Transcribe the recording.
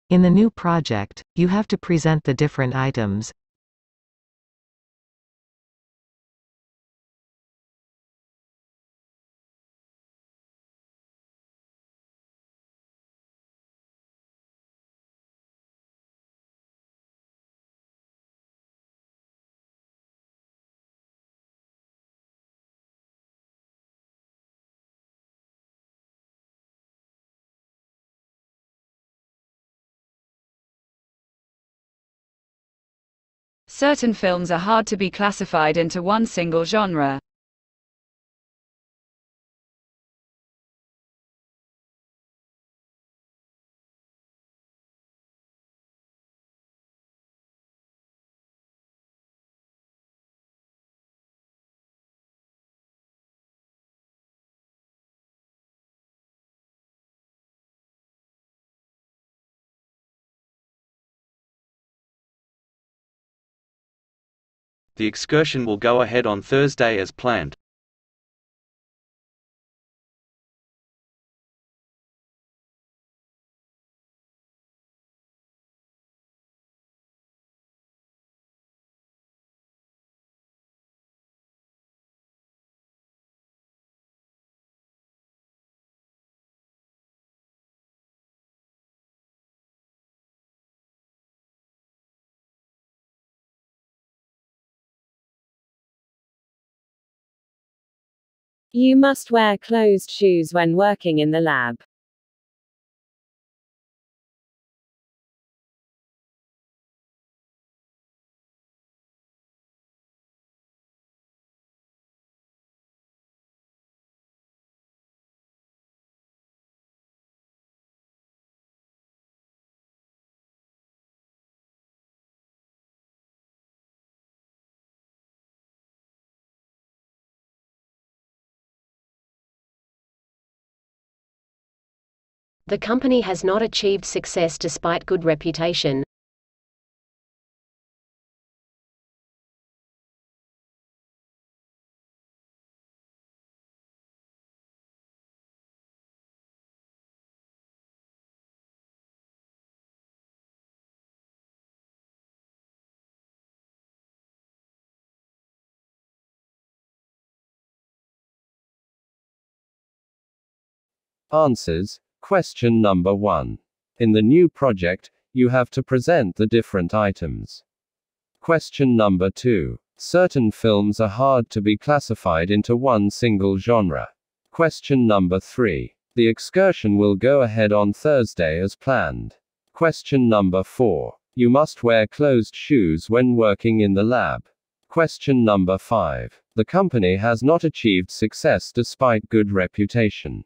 In the new project, you have to present the different items. Certain films are hard to be classified into one single genre. The excursion will go ahead on Thursday as planned. You must wear closed shoes when working in the lab. The company has not achieved success despite good reputation. Answers. Question number 1. In the new project, you have to present the different items. Question number 2. Certain films are hard to be classified into one single genre. Question number 3. The excursion will go ahead on Thursday as planned. Question number 4. You must wear closed shoes when working in the lab. Question number 5. The company has not achieved success despite good reputation.